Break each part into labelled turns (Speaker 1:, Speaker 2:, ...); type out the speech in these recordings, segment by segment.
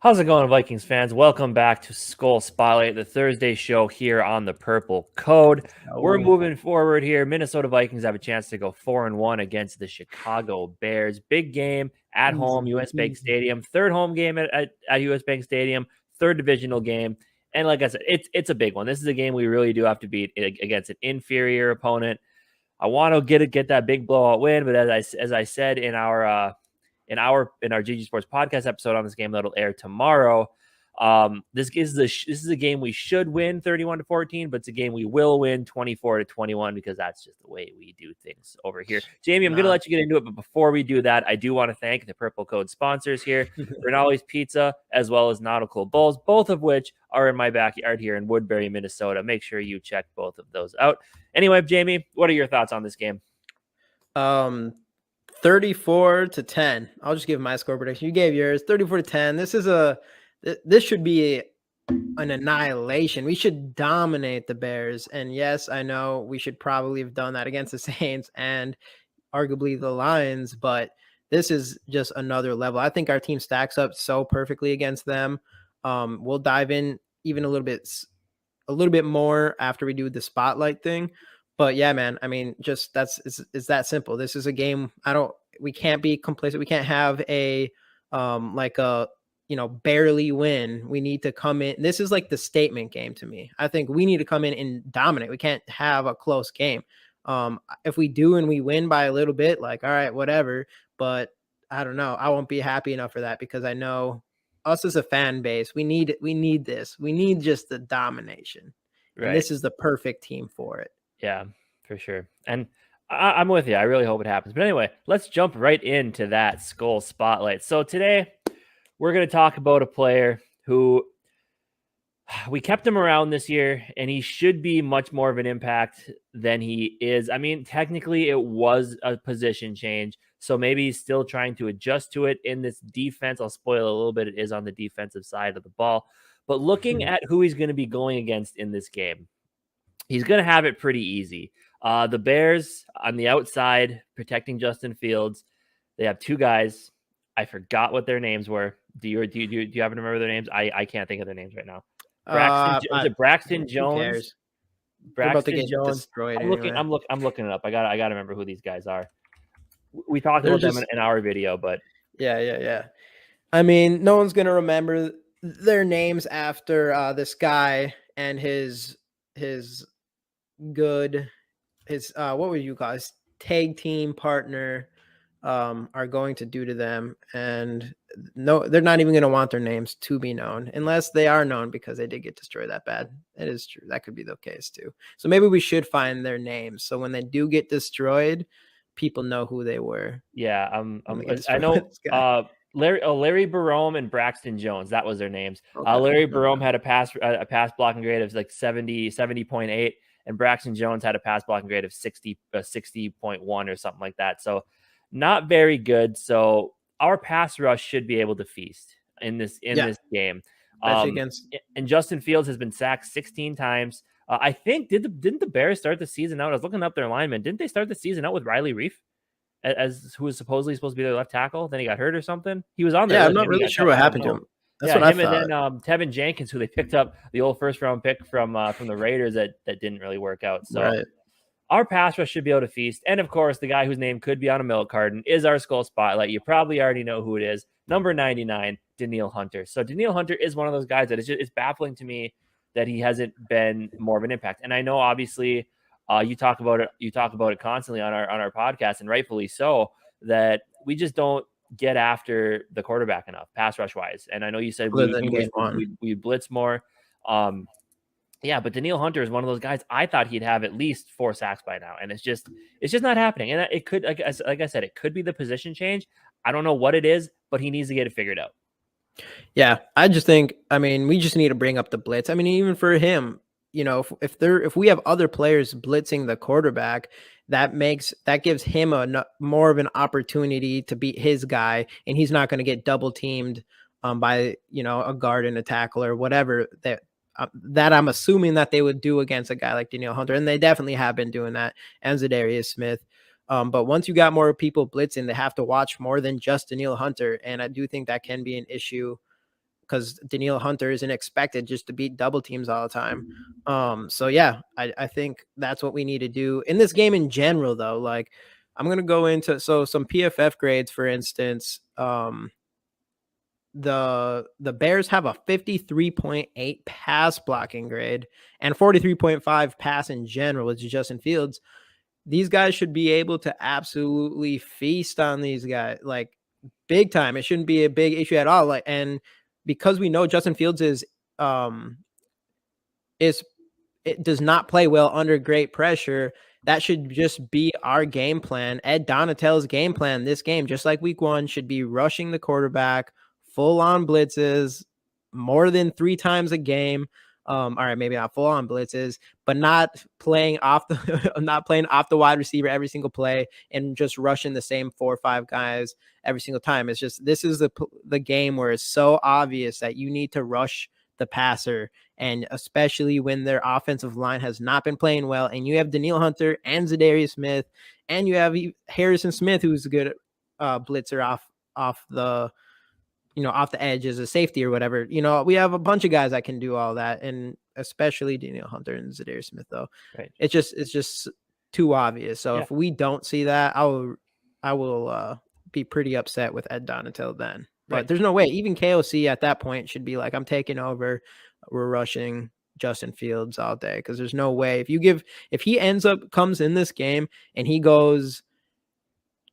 Speaker 1: How's it going, Vikings fans? Welcome back to SKOL Spotlight, the Thursday show here on the Purple Code. We're moving forward here. Minnesota Vikings have a chance to go 4-1 against the Chicago Bears. Big game at home, US Bank Stadium. Third home game at US Bank Stadium. Third divisional game. And like I said, it's a big one. This is a game we really do have to beat against an inferior opponent. I want to get that big blowout win, but as I said in our GG Sports podcast episode on this game that'll air tomorrow, this is a game we should win 31-14, but it's a game we will win 24-21 because that's just the way we do things over here. Jamie, I'm going to let you get into it, but before we do that, I do want to thank the Purple Code sponsors here, Rinaldi's Pizza, as well as Nautical Bulls, both of which are in my backyard here in Woodbury, Minnesota. Make sure you check both of those out. Anyway, Jamie, what are your thoughts on this game?
Speaker 2: 34-10. I'll just give my score prediction. You gave yours. 34-10. This should be an annihilation. We should dominate the Bears. And yes, I know we should probably have done that against the Saints and arguably the Lions, but this is just another level. I think our team stacks up so perfectly against them. We'll dive in even a little bit more after we do the spotlight thing. But yeah, man, I mean, just it's that simple. This is a game. We can't be complacent. We can't have a barely win. We need to come in. This is like the statement game to me. I think we need to come in and dominate. We can't have a close game. If we do and we win by a little bit, like, all right, whatever. But I don't know. I won't be happy enough for that because I know us as a fan base, we need this. We need just the domination. Right. And this is the perfect team for it.
Speaker 1: Yeah, for sure. And I'm with you. I really hope it happens. But anyway, let's jump right into that SKOL Spotlight. So today we're going to talk about a player who we kept him around this year, and he should be much more of an impact than he is. I mean, technically it was a position change, so maybe he's still trying to adjust to it in this defense. I'll spoil a little bit. It is on the defensive side of the ball. But looking at who he's going to be going against in this game, he's going to have it pretty easy. The Bears on the outside protecting Justin Fields. They have two guys. I forgot what their names were. Do you happen to remember their names? I can't think of their names right now. Braxton Jones. Braxton Jones. I'm looking it up. I got to remember who these guys are. We talked about them in our video, but
Speaker 2: yeah. I mean, no one's gonna remember their names after this guy and his what would you guys tag team partner are going to do to them. And no, they're not even going to want their names to be known unless they are known because they did get destroyed that bad. It is true. That could be the case too. So maybe we should find their names. So when they do get destroyed, people know who they were.
Speaker 1: Yeah. I know Larry Barome and Braxton Jones. That was their names. Okay. Larry Barome had a pass blocking grade of like 70.8. And Braxton Jones had a pass blocking grade of 60.1 or something like that. So not very good. So our pass rush should be able to feast in this game. And Justin Fields has been sacked 16 times. I think didn't the Bears start the season out? I was looking up their linemen. Didn't they start the season out with Riley Reef as who was supposedly supposed to be their left tackle? Then he got hurt or something. He was on there.
Speaker 2: Yeah, I'm not really sure what happened to him. That's what I thought.
Speaker 1: And then Tevin Jenkins, who they picked up, the old first-round pick from the Raiders that didn't really work out. So Our pass rush should be able to feast. And, of course, the guy whose name could be on a milk carton is our SKOL Spotlight. You probably already know who it is. Number 99, Danielle Hunter. So Danielle Hunter is one of those guys that it's baffling to me that he hasn't been more of an impact. And I know, obviously, you talk about it constantly on our podcast, and rightfully so, that we just don't get after the quarterback enough, pass rush wise. And I know you said we blitz more. Yeah, but Danielle Hunter is one of those guys. I thought he'd have at least 4 sacks by now, and it's just not happening. And it could, like I said, it could be the position change. I don't know what it is, but he needs to get it figured out.
Speaker 2: Yeah, I just think, I mean, we just need to bring up the blitz. I mean, even for him, you know, if we have other players blitzing the quarterback, that gives him more of an opportunity to beat his guy, and he's not going to get double teamed by, you know, a guard and a tackle or whatever that I'm assuming that they would do against a guy like Danielle Hunter, and they definitely have been doing that, and Zadarius Smith. But once you got more people blitzing, they have to watch more than just Danielle Hunter, and I do think that can be an issue because Danielle Hunter isn't expected just to beat double teams all the time. So yeah, I think that's what we need to do in this game in general, though. Like, I'm going to go into some PFF grades, for instance. The Bears have a 53.8 pass blocking grade and 43.5 pass in general, which is Justin Fields. These guys should be able to absolutely feast on these guys, like, big time. It shouldn't be a big issue at all. Like, and because we know Justin Fields it does not play well under great pressure, that should just be our game plan. Ed Donatell's game plan this game, just like week 1, should be rushing the quarterback, full on blitzes, more than 3 times a game. All right, maybe not full on blitzes, but not playing off the wide receiver every single play and just rushing the same 4 or 5 guys every single time. It's just, this is the game where it's so obvious that you need to rush the passer, and especially when their offensive line has not been playing well, and you have Danielle Hunter and Zadarius Smith, and you have Harrison Smith, who's a good blitzer off the edge as a safety or whatever. We have a bunch of guys that can do all that, and especially Danielle Hunter and Zadarius Smith, though.
Speaker 1: Right.
Speaker 2: It's just too obvious. So if we don't see that, I will be pretty upset with Ed Donatell then. But there's no way. Even KOC at that point should be like, I'm taking over. We're rushing Justin Fields all day, because there's no way. If he comes in this game and he goes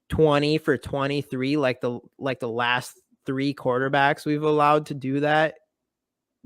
Speaker 2: 20 for 23, like the last 3 quarterbacks we've allowed to do that,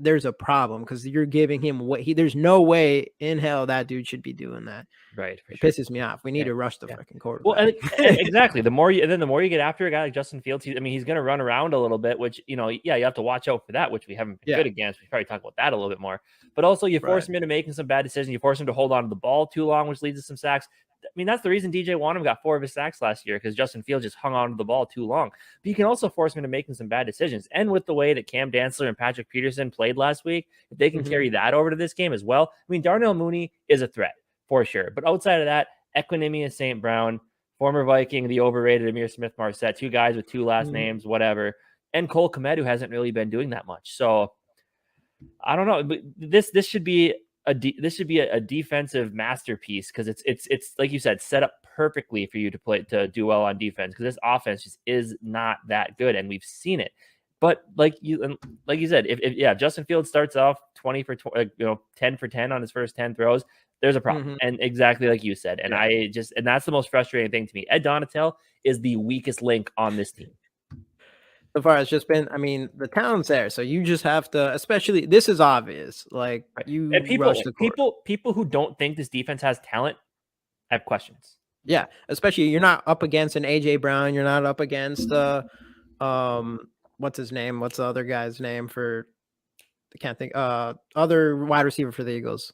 Speaker 2: there's a problem, because you're giving him there's no way in hell that dude should be doing that.
Speaker 1: Right.
Speaker 2: It pisses me off. We need to rush the fucking quarterback.
Speaker 1: Well, and exactly. The more you get after a guy like Justin Fields, he's going to run around a little bit, which, you have to watch out for that, which we haven't been good against. We probably talk about that a little bit more, but also you force him into making some bad decisions. You force him to hold on to the ball too long, which leads to some sacks. I mean, that's the reason DJ Wanham got 4 of his sacks last year, because Justin Fields just hung on to the ball too long. But you can also force him into making some bad decisions. And with the way that Cam Dantzler and Patrick Peterson played last week, if they can carry that over to this game as well. I mean, Darnell Mooney is a threat for sure. But outside of that, Equinemius St. Brown, former Viking, the overrated Amir Smith-Marset, 2 guys with 2 last names, whatever, and Cole Kmet, who hasn't really been doing that much. So I don't know. But this should be a defensive masterpiece, because it's like you said, set up perfectly for you to do well on defense, because this offense just is not that good, and we've seen it. But like you said, if Justin Fields starts off 20 for 10 for 10 on his first 10 throws, there's a problem. And exactly like you said, and and that's the most frustrating thing to me. Ed Donatell is the weakest link on this team.
Speaker 2: So far, it's just been, the talent's there. So you just have to, especially, this is obvious. Like, you rush the court.
Speaker 1: People who don't think this defense has talent have questions.
Speaker 2: Yeah, especially you're not up against an AJ Brown. You're not up against what's his name? What's the other guy's name for? I can't think. Other wide receiver for the Eagles.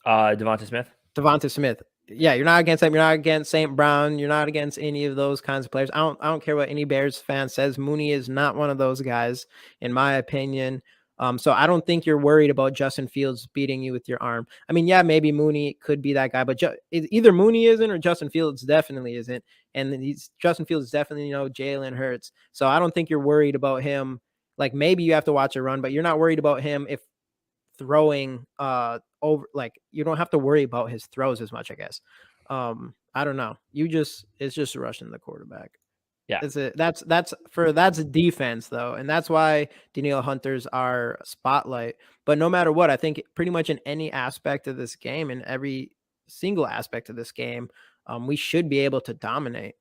Speaker 1: Devonta Smith.
Speaker 2: Devonta Smith. Yeah, you're not against him. You're not against St. Brown. You're not against any of those kinds of players. I don't care what any Bears fan says. Mooney is not one of those guys, in my opinion. So I don't think you're worried about Justin Fields beating you with your arm. I mean, yeah, maybe Mooney could be that guy, but either Mooney isn't or Justin Fields definitely isn't. And Justin Fields is definitely, Jalen Hurts. So I don't think you're worried about him. Like, maybe you have to watch a run, but you're not worried about him if throwing over, like, you don't have to worry about his throws as much, I guess. I don't know. It's just rushing the quarterback.
Speaker 1: Yeah.
Speaker 2: That's a defense, though. And that's why Danielle Hunter's our spotlight. But no matter what, I think pretty much in any aspect of this game, in every single aspect of this game, we should be able to dominate.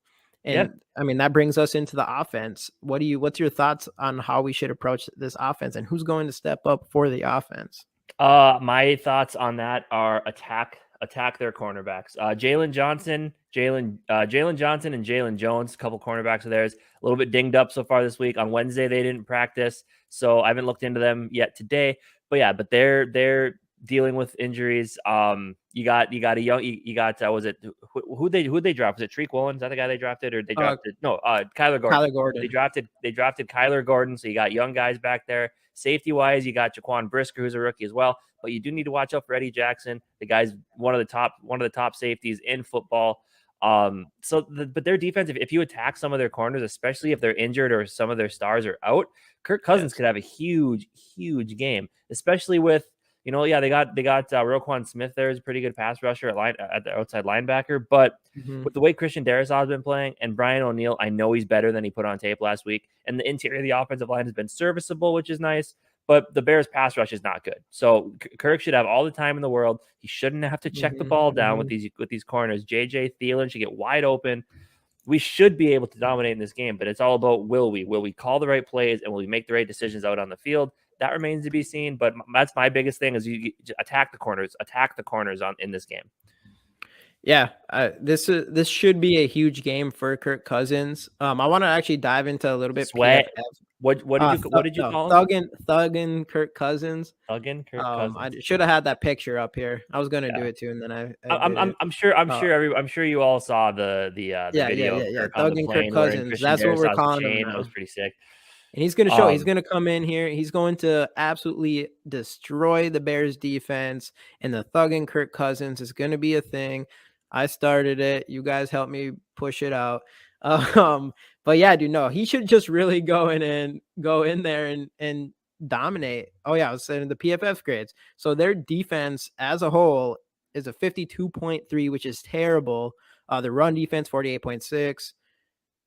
Speaker 2: And that brings us into the offense. What's your thoughts on how we should approach this offense, and who's going to step up for the offense?
Speaker 1: My thoughts on that are attack their cornerbacks. Jalen Johnson and Jalen Jones, a couple cornerbacks of theirs, a little bit dinged up so far this week. On Wednesday, they didn't practice, so I haven't looked into them yet today. But they're dealing with injuries. You got was it who they drafted? Was it Treek Woolen? Is that the guy they drafted, or they drafted? No, Kyler Gordon.
Speaker 2: Kyler Gordon.
Speaker 1: They drafted Kyler Gordon. So you got young guys back there. Safety wise, you got Jaquan Brisker, who's a rookie as well. But you do need to watch out for Eddie Jackson. The guy's one of the top safeties in football. But their defense, if you attack some of their corners, especially if they're injured or some of their stars are out, Kirk Cousins could have a huge game, especially with, they got Roquan Smith there is a pretty good pass rusher at the outside linebacker. But with the way Christian Darrisaw's been playing and Brian O'Neill, I know he's better than he put on tape last week. And the interior of the offensive line has been serviceable, which is nice. But the Bears pass rush is not good. So Kirk should have all the time in the world. He shouldn't have to check the ball down with these corners. JJ Thielen should get wide open. We should be able to dominate in this game, but it's all about will we? Will we call the right plays and will we make the right decisions out on the field? That remains to be seen. But that's my biggest thing is you attack the corners in this game.
Speaker 2: Yeah, this should be a huge game for Kirk Cousins. I want to actually dive into a little bit.
Speaker 1: Sweat. What did you call him?
Speaker 2: Thuggin Kirk Cousins.
Speaker 1: Thuggin Kirk Cousins.
Speaker 2: I should have had that picture up here. I was gonna do it too, and then
Speaker 1: I'm sure you all saw the video.
Speaker 2: Yeah. Thuggin Kirk Cousins. That's what we're calling him now.
Speaker 1: That was pretty sick.
Speaker 2: And he's going to show. He's going to come in here. He's going to absolutely destroy the Bears defense. And the Thuggin Kirk Cousins is going to be a thing. I started it. You guys helped me push it out. But yeah, dude, no, he should just really go in there and dominate. Oh yeah, I was saying the PFF grades. So their defense as a whole is a 52.3, which is terrible. The run defense 48.6.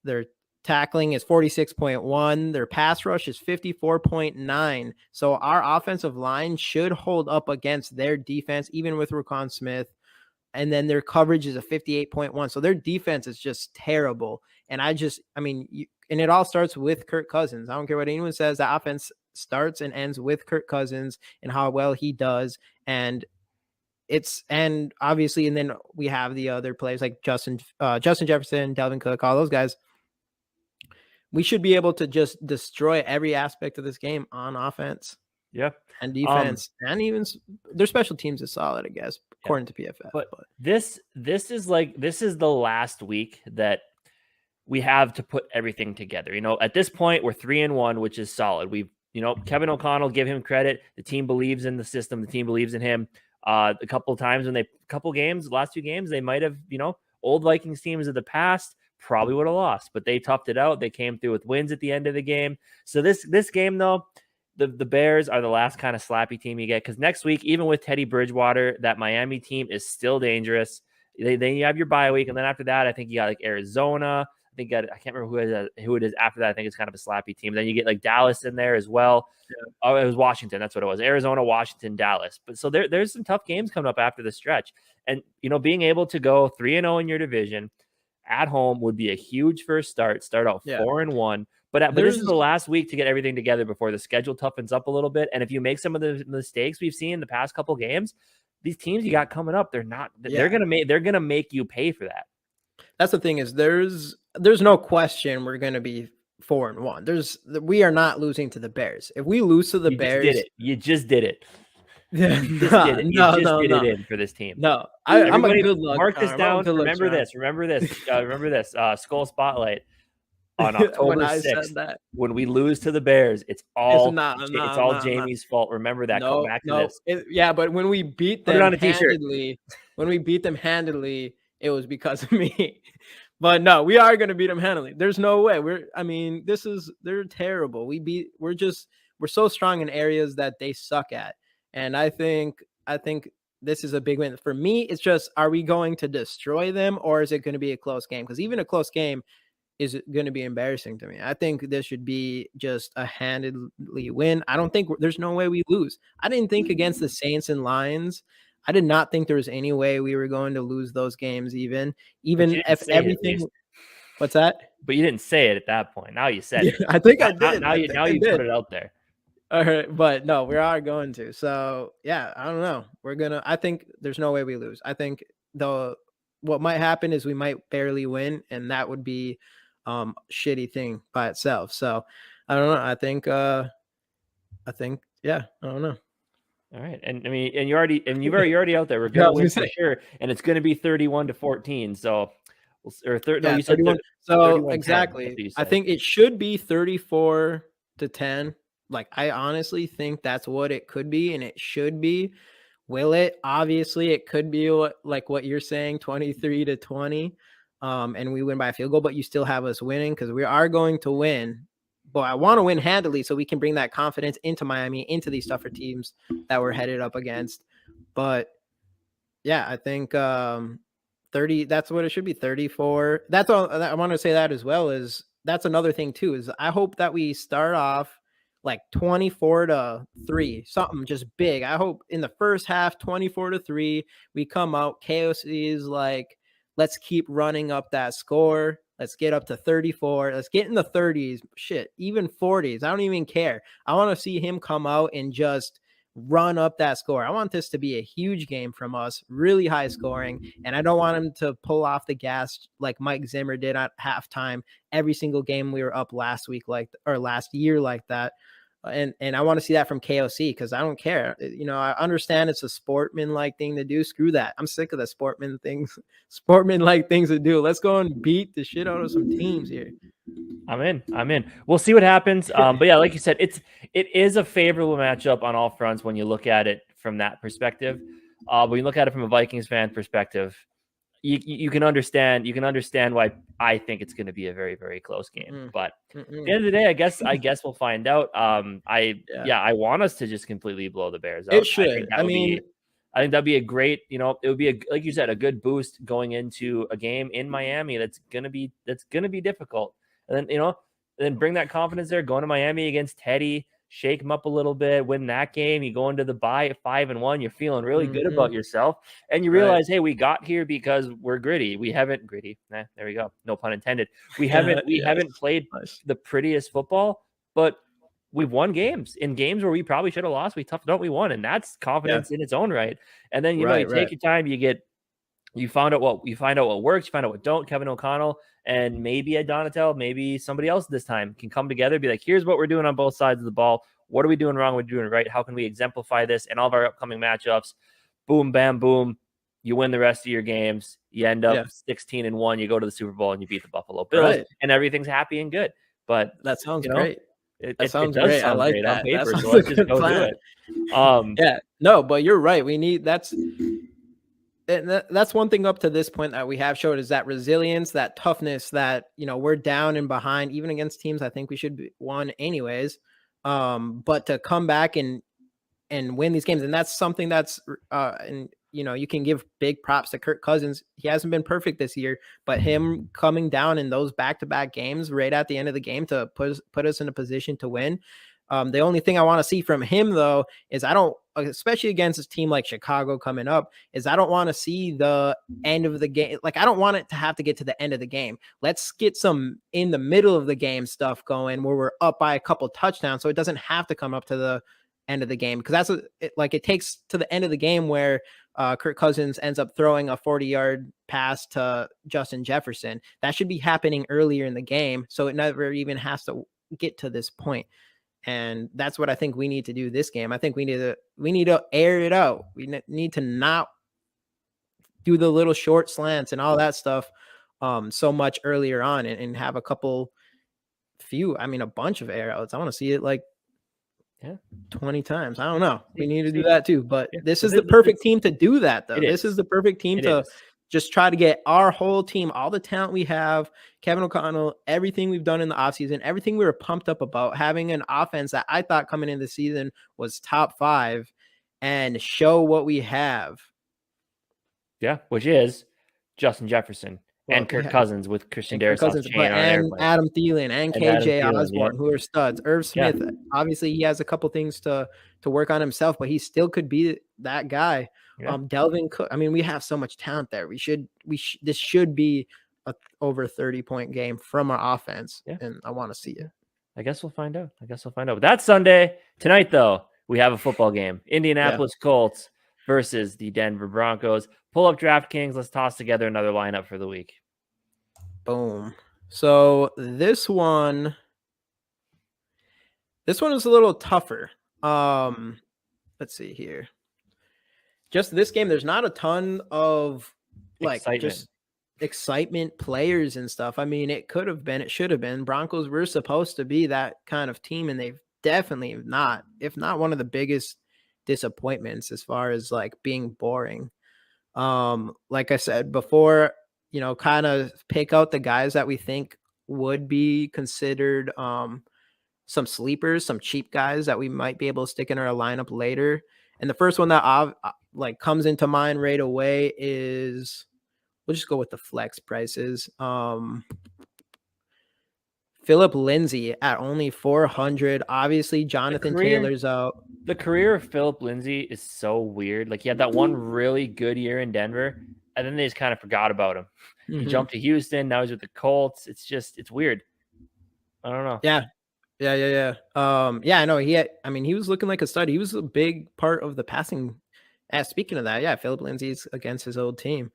Speaker 2: Their tackling is 46.1. Their pass rush is 54.9. So our offensive line should hold up against their defense, even with Roquan Smith. And then their coverage is a 58.1. So their defense is just terrible. And and it all starts with Kirk Cousins. I don't care what anyone says. The offense starts and ends with Kirk Cousins and how well he does. And obviously, and then we have the other players like Justin Jefferson, Dalvin Cook, all those guys. We should be able to just destroy every aspect of this game on offense.
Speaker 1: Yeah.
Speaker 2: And defense. And even their special teams is solid, I guess, according to PFF.
Speaker 1: But this is the last week that we have to put everything together. At this point, we're 3-1, which is solid. Kevin O'Connell, give him credit. The team believes in the system. The team believes in him. A couple of times the last 2 games, they might have, old Vikings teams of the past probably would have lost, but they toughed it out. They came through with wins at the end of the game. So this game, though, the Bears are the last kind of slappy team you get, because next week, even with Teddy Bridgewater, that Miami team is still dangerous. Then you have your bye week, and then after that, I think you got like Arizona. I can't remember who it is after that. I think it's kind of a slappy team. Then you get like Dallas in there as well. Yeah. Oh, it was Washington. That's what it was. Arizona, Washington, Dallas. But so there's some tough games coming up after the stretch. And, being able to go 3-0 in your division at home would be a huge first start. Start out 4-1. But this is the last week to get everything together before the schedule toughens up a little bit. And if you make some of the mistakes we've seen in the past couple games, these teams you got coming up, they're gonna make you pay for that.
Speaker 2: That's the thing is there's no question we're gonna be 4-1. We are not losing to the Bears. If we lose to the Bears,
Speaker 1: you just did it. You just did it in for this team.
Speaker 2: No, I'm a good luck.
Speaker 1: Mark this down. Remember this. Remember this. SKOL Spotlight on October 6th. When we lose to the Bears, it's all Jamie's fault. Remember that. Come back to this.
Speaker 2: But when we beat them handedly, it was because of me. But no, we are going to beat them handily. There's no way. They're terrible. We're so strong in areas that they suck at. And I think this is a big win. For me, it's just, are we going to destroy them or is it going to be a close game? Because even a close game is going to be embarrassing to me. I think this should be just a handedly win. I don't think there's no way we lose. I didn't think against the Saints and Lions. I did not think there was any way we were going to lose those games even if everything. What's that?
Speaker 1: But you didn't say it at that point. Now you said it.
Speaker 2: I think I did.
Speaker 1: Now you put it out there.
Speaker 2: All right, but no, we are going to. So yeah, I don't know. I think there's no way we lose. I think what might happen is we might barely win, and that would be shitty thing by itself. So I don't know. I think I don't know.
Speaker 1: All right, and you're already out there. We're gonna win for sure, and it's gonna be 31-14. So, you said
Speaker 2: 31. So exactly, I think it should be 34-10. Like, I honestly think that's what it could be, and it should be. Will it? Obviously, it could be what you're saying, 23-20. and we win by a field goal, but you still have us winning because we are going to win. But I want to win handily so we can bring that confidence into Miami, into these tougher teams that we're headed up against. But yeah, I think 30, that's what it should be, 34. That's all I want to say that as well is that's another thing too, is I hope that we start off like 24-3, something just big. I hope in the first half, 24-3, we come out. KOC is like, let's keep running up that score. Let's get up to 34. Let's get in the 30s. Shit, even 40s. I don't even care. I want to see him come out and just run up that score. I want this to be a huge game from us, really high scoring, and I don't want him to pull off the gas like Mike Zimmer did at halftime every single game we were up last year like that. And I want to see that from KOC because I don't care. I understand it's a sportsman-like thing to do. Screw that. I'm sick of the sportsman-like things to do. Let's go and beat the shit out of some teams here.
Speaker 1: I'm in. We'll see what happens. But yeah, like you said, it is a favorable matchup on all fronts when you look at it from that perspective. When you look at it from a Vikings fan perspective, you can understand why I think it's going to be a very, very close game. But at the end of the day, I guess we'll find out. I want us to just completely blow the Bears out.
Speaker 2: It should.
Speaker 1: I think that'd be a great, it would be like you said, a good boost going into a game in Miami that's gonna be difficult. And then bring that confidence there, going to Miami against Teddy, shake them up a little bit, win that game. You go into the bye at 5-1, you're feeling really good about yourself, and you realize, hey, we got here because we're gritty. We haven't gritty. There we go. No pun intended. We haven't played the prettiest football, but we've won games in games where we probably should have lost. We toughed out, we won, and that's confidence in its own right. And then you take your time, you find out what works, you find out what don't. Kevin O'Connell and maybe Ed Donatel, maybe somebody else this time can come together, be like, here's what we're doing on both sides of the ball. What are we doing wrong? What are we doing right? How can we exemplify this in all of our upcoming matchups? Boom, bam, boom. You win the rest of your games. You end up 16-1. You go to the Super Bowl and you beat the Buffalo Bills, and everything's happy and good. But
Speaker 2: that sounds great.
Speaker 1: It sounds great. I like that. On paper,
Speaker 2: that
Speaker 1: so let's just go do it.
Speaker 2: No, but you're right. That's one thing up to this point that we have showed is that resilience, that toughness, that we're down and behind even against teams I think we should be won anyways, but to come back and win these games, and that's something that's and you can give big props to Kirk Cousins. He hasn't been perfect this year, but him coming down in those back-to-back games right at the end of the game to put us in a position to win. The only thing I want to see from him, though, is especially against a team like Chicago coming up, is I don't want to see the end of the game. Like, I don't want it to have to get to the end of the game. Let's get some in the middle of the game stuff going where we're up by a couple touchdowns, so it doesn't have to come up to the end of the game, because it takes to the end of the game where Kirk Cousins ends up throwing a 40-yard pass to Justin Jefferson. That should be happening earlier in the game, so it never even has to get to this point. And that's what I think we need to do this game. I think we need to air it out. We need to not do the little short slants and all that stuff so much earlier on, and have a bunch of air outs. I want to see it like 20 times. I don't know. We need to do that too. But this is the perfect team to do that, though. This is the perfect team to just try to get our whole team, all the talent we have, Kevin O'Connell, everything we've done in the offseason, everything we were pumped up about, having an offense that I thought coming into the season was top 5, and show what we have. Yeah,
Speaker 1: which is Justin Jefferson and Kirk Cousins with Christian Darrisaw's chain
Speaker 2: and Adam Thielen and KJ Osborne, who are studs. Irv Smith, obviously he has a couple things to work on himself, but he still could be that guy. Delvin Cook. I mean, we have so much talent there. This should be a over 30-point game from our offense, and I want to see it.
Speaker 1: I guess we'll find out. But that's Sunday. Tonight, though, we have a football game. Indianapolis Colts versus the Denver Broncos. Pull up DraftKings. Let's toss together another lineup for the week.
Speaker 2: Boom. So this one is a little tougher. Let's see here. Just this game, there's not a ton of excitement players and stuff. I mean, it should have been. Broncos were supposed to be that kind of team, and they've definitely not, if not one of the biggest disappointments as far as like being boring. Like I said before, kind of pick out the guys that we think would be considered some sleepers, some cheap guys that we might be able to stick in our lineup later. And the first one that comes into mind right away is, we'll just go with the flex prices. Philip Lindsay at only 400. Obviously, Jonathan Taylor's out.
Speaker 1: The career of Philip Lindsay is so weird. Like, he had that one really good year in Denver, and then they just kind of forgot about him. He jumped to Houston. Now he's with the Colts. It's weird. I don't know.
Speaker 2: Yeah. I know he was looking like a stud. He was a big part of the passing. Speaking of that, yeah, Philip Lindsay's against his old team,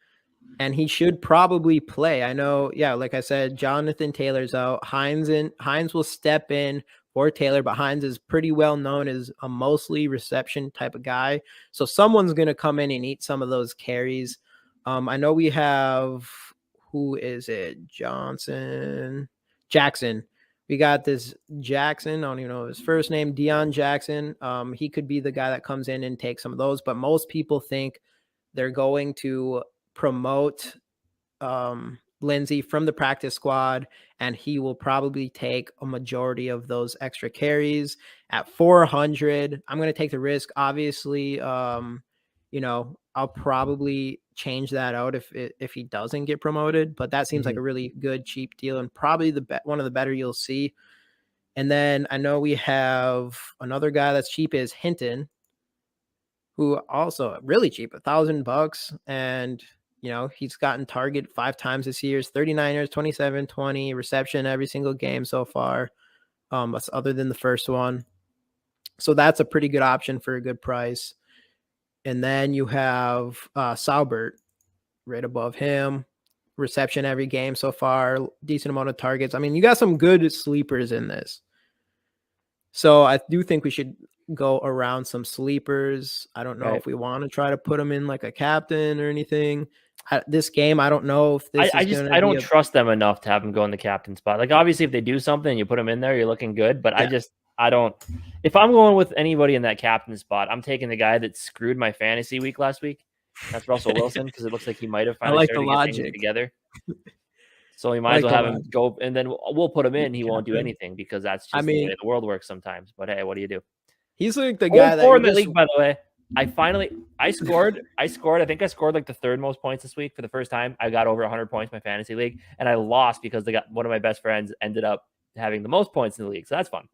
Speaker 2: and he should probably play. I know, yeah, like I said, Jonathan Taylor's out. Hines will step in for Taylor, but Hines is pretty well known as a mostly reception type of guy. So someone's going to come in and eat some of those carries. I know we have, who is it? Jackson. We got this Jackson. I don't even know his first name, Deion Jackson. He could be the guy that comes in and takes some of those, but most people think they're going to promote Lindsay from the practice squad, and he will probably take a majority of those extra carries at 400. I'm going to take the risk. Obviously, I'll probably change that out if he doesn't get promoted, but that seems like a really good cheap deal and probably one of the better you'll see. And then I know we have another guy that's cheap is Hinton, who also really cheap, $1,000, and he's gotten target 5 times this year. 39ers, 27, 20 reception every single game so far. Other than the first one. So that's a pretty good option for a good price. And then you have Saubert right above him. Reception every game so far. Decent amount of targets. I mean, you got some good sleepers in this. So I do think we should go around some sleepers. I don't know if we want to try to put them in like a captain or anything. This game, I don't know if this
Speaker 1: I don't trust them enough to have them go in the captain spot. Like, obviously, if they do something and you put them in there, you're looking good. But yeah. I don't. If I'm going with anybody in that captain spot, I'm taking the guy that screwed my fantasy week last week. That's Russell Wilson, because it looks like he might have finally started to get things together. So you might as well have him go, and then we'll put him in. He won't do anything because that's just the way the world works sometimes. But hey, what do you do?
Speaker 2: He's like the guy that
Speaker 1: in the league, by the way. I scored. I think I scored like the 3rd most points this week for the first time. I got over 100 points in my fantasy league, and I lost because one of my best friends ended up having the most points in the league. So that's fun.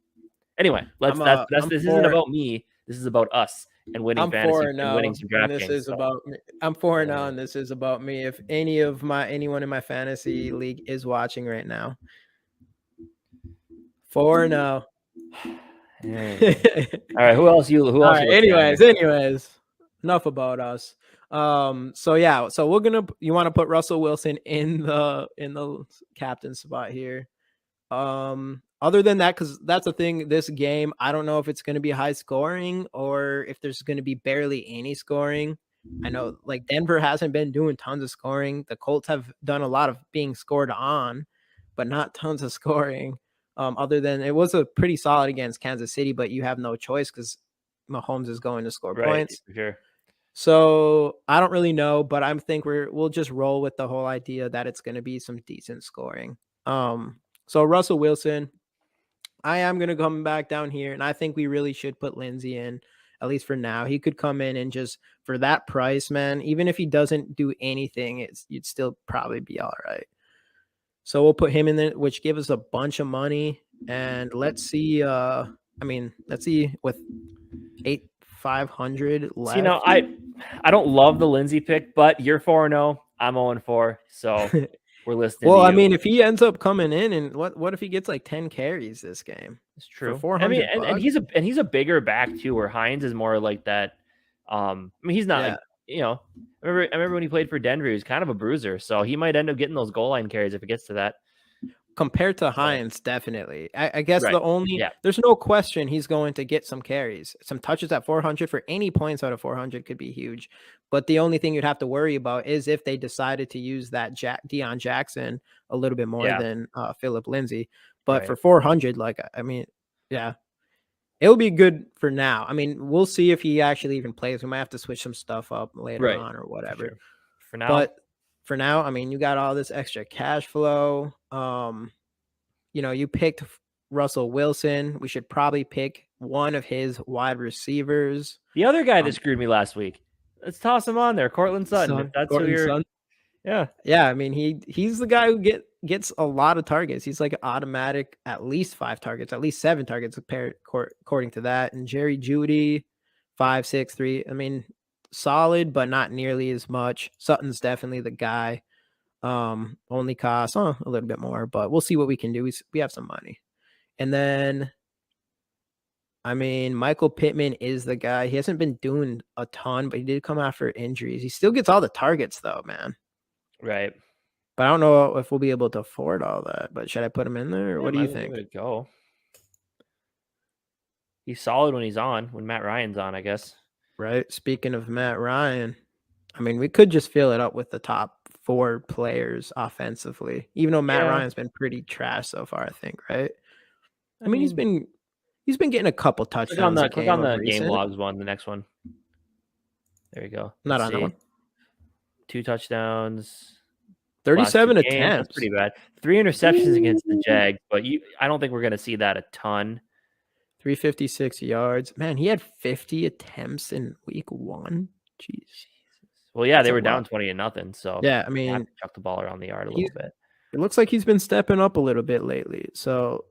Speaker 1: Anyway, this isn't about me. This is about us and winning fantasy and winning some draft games.
Speaker 2: I'm 4-0, and this is about me. If anyone in my fantasy league is watching right now, 4-0.
Speaker 1: All right, who else?
Speaker 2: Anyways, enough about us. So you want to put Russell Wilson in the captain spot here. Other than that, because that's the thing, this game, I don't know if it's going to be high scoring or if there's going to be barely any scoring. I know like Denver hasn't been doing tons of scoring. The Colts have done a lot of being scored on, but not tons of scoring. Other than it was a pretty solid against Kansas City, but you have no choice because Mahomes is going to score points.
Speaker 1: Sure.
Speaker 2: So I don't really know, but I think we'll just roll with the whole idea that it's going to be some decent scoring. So Russell Wilson, I am going to come back down here, and I think we really should put Lindsay in, at least for now. He could come in and just, for that price, man, even if he doesn't do anything, you'd still probably be all right. So we'll put him in there, which gives us a bunch of money. And let's see with 500 left.
Speaker 1: See, I don't love the Lindsay pick, but you're 4-0. I'm 0-4. So we're listening.
Speaker 2: Well, I mean, if he ends up coming in, and what if he gets like 10 carries this game?
Speaker 1: It's true.
Speaker 2: 400.
Speaker 1: And he's a bigger back too, where Hines is more like that. He's not I remember when he played for Denver, he was kind of a bruiser, so he might end up getting those goal line carries if it gets to that.
Speaker 2: Compared to Hines, definitely. I guess there's no question he's going to get some carries. Some touches at 400 for any points out of 400 could be huge. But the only thing you'd have to worry about is if they decided to use that Deion Jackson a little bit more than Philip Lindsay. But for 400, it'll be good for now. I mean, we'll see if he actually even plays. We might have to switch some stuff up later on or whatever.
Speaker 1: For now.
Speaker 2: But for now, I mean, you got all this extra cash flow. You picked Russell Wilson. We should probably pick one of his wide receivers.
Speaker 1: The other guy that screwed me last week. Let's toss him on there, Cortland Sutton. If that's who you're. Yeah.
Speaker 2: Yeah, I mean, he's the guy who gets a lot of targets. He's like automatic at least 5 targets, at least 7 targets according to that. And Jerry Jeudy, 5, 6, 3. I mean, solid, but not nearly as much. Sutton's definitely the guy. Only costs a little bit more, but we'll see what we can do. We have some money. And then, I mean, Michael Pittman is the guy. He hasn't been doing a ton, but he did come after injuries. He still gets all the targets though, man.
Speaker 1: Right.
Speaker 2: But I don't know if we'll be able to afford all that. But should I put him in there? Or what do you think?
Speaker 1: Go. He's solid when he's on, when Matt Ryan's on, I guess.
Speaker 2: Right. Speaking of Matt Ryan, I mean, we could just fill it up with the top 4 players offensively, even though Matt Ryan's been pretty trash so far, I think, right? I mean, he's been getting a couple touchdowns.
Speaker 1: Click on the game logs one, the next one. There you go.
Speaker 2: Not on that one.
Speaker 1: 2 touchdowns.
Speaker 2: 37 attempts.
Speaker 1: That's pretty bad. 3 interceptions against the Jags, but I don't think we're going to see that a ton.
Speaker 2: 356 yards. Man, he had 50 attempts in week 1. Jeez.
Speaker 1: Well, yeah, they were down 20-0, so
Speaker 2: yeah, I mean,
Speaker 1: have to chuck the ball around the yard a little bit.
Speaker 2: It looks like he's been stepping up a little bit lately, so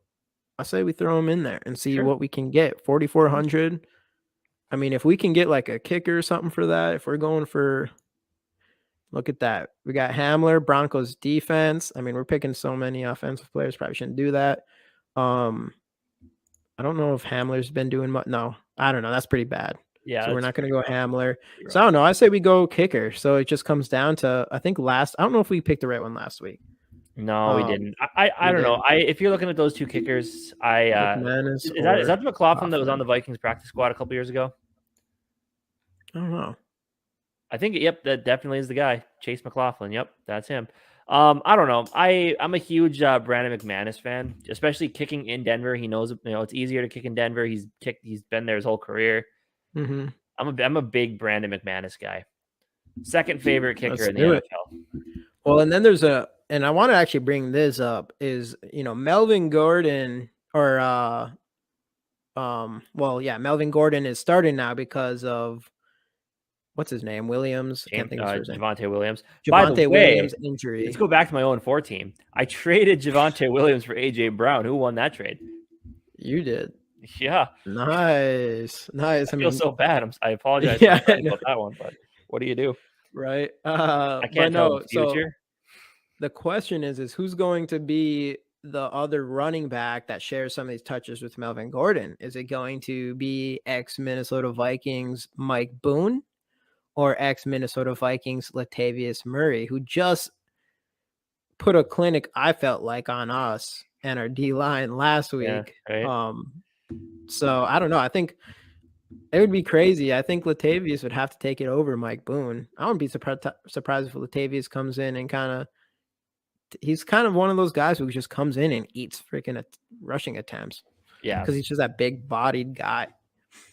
Speaker 2: I say we throw him in there and see what we can get. 4,400. I mean, if we can get like a kicker or something for that, if we're going for, look at that. We got Hamler, Broncos defense. I mean, we're picking so many offensive players. Probably shouldn't do that. I don't know if Hamler's been doing much. No, I don't know. That's pretty bad.
Speaker 1: Yeah.
Speaker 2: So we're not going to go Hamler. Right. So I don't know. I say we go kicker. So it just comes down to, I think I don't know if we picked the right one last week.
Speaker 1: No, we didn't. I don't know. If you're looking at those 2 kickers, is that the McLaughlin that was on the Vikings practice squad a couple years ago?
Speaker 2: I don't know.
Speaker 1: I think, yep, that definitely is the guy. Chase McLaughlin. Yep, that's him. I don't know. I'm a huge Brandon McManus fan, especially kicking in Denver. He knows, it's easier to kick in Denver. He's been there his whole career.
Speaker 2: Mm-hmm.
Speaker 1: I'm a big Brandon McManus guy. Second favorite kicker in the NFL.
Speaker 2: Well, and then there's and I want to actually bring this up is, Melvin Gordon Melvin Gordon is starting now because of what's his name? Williams. Can't think of his name.
Speaker 1: Javonte Williams.
Speaker 2: Javonte Williams injury.
Speaker 1: Let's go back to my 0-4 team. I traded Javonte Williams for AJ Brown. Who won that trade?
Speaker 2: You did.
Speaker 1: Yeah.
Speaker 2: Nice.
Speaker 1: I feel so bad. I apologize about that one, but what do you do?
Speaker 2: Right.
Speaker 1: I can't know the future.
Speaker 2: So the question is who's going to be the other running back that shares some of these touches with Melvin Gordon? Is it going to be ex-Minnesota Vikings Mike Boone or ex-Minnesota Vikings Latavius Murray, who just put a clinic, I felt like, on us and our D-line last week?
Speaker 1: Yeah, right.
Speaker 2: So I don't know. I think it would be crazy. I think Latavius would have to take it over Mike Boone. I wouldn't be surprised if Latavius comes in and he's kind of one of those guys who just comes in and eats freaking rushing attempts.
Speaker 1: Yeah.
Speaker 2: Because he's just that big bodied guy.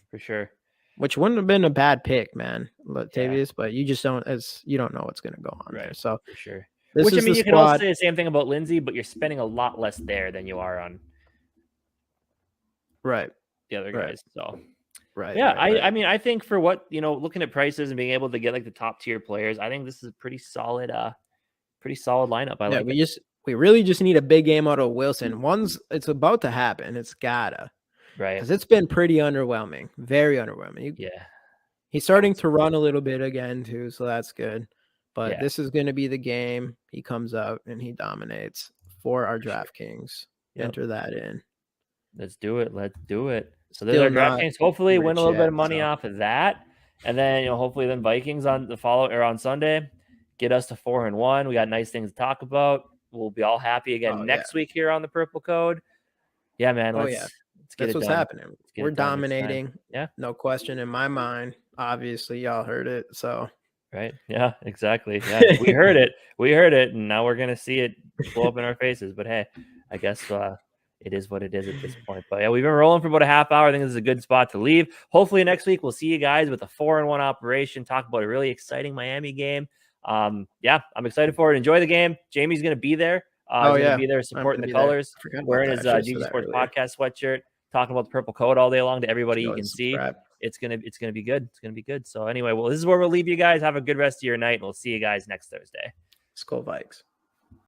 Speaker 1: For sure.
Speaker 2: Which wouldn't have been a bad pick, man, Latavius, but you just don't know what's going to go on there. So
Speaker 1: for sure.
Speaker 2: Which, I mean,
Speaker 1: you can also say the same thing about Lindsay, but you're spending a lot less there than you are on the other guys. So I mean, I think for what, looking at prices and being able to get like the top tier players, I think this is a pretty solid lineup. I like it.
Speaker 2: We really just need a big game out of Wilson. It's about to happen. It's gotta.
Speaker 1: Right.
Speaker 2: Because it's been pretty underwhelming. Very underwhelming. He's starting to run a little bit again too, so that's good. But this is going to be the game. He comes out and he dominates for our DraftKings. Enter that in.
Speaker 1: Let's do it. So there's our DraftKings. Hopefully win a little bit of money off of that. And then, hopefully then Vikings on on Sunday get us to 4-1. We got nice things to talk about. We'll be all happy again next week here on the Purple Code. Yeah, man. Let's get
Speaker 2: That's what's happening. We're dominating.
Speaker 1: Yeah.
Speaker 2: No question in my mind. Obviously, y'all heard it. So.
Speaker 1: Right. Yeah, exactly. Yeah, we heard it. And now we're going to see it blow up in our faces. But hey, I guess it is what it is at this point. But yeah, we've been rolling for about a half hour. I think this is a good spot to leave. Hopefully next week we'll see you guys with a 4-1 operation. Talk about a really exciting Miami game. Yeah, I'm excited for it. Enjoy the game. Jamie's going to be there. He's going to be there supporting the colors, wearing his GG Sports Podcast sweatshirt, talking about the purple coat all day long to everybody you can see. It's gonna be good. It's gonna be good. So anyway, well, this is where we'll leave you guys. Have a good rest of your night. We'll see you guys next Thursday.
Speaker 2: SKOL Vikes.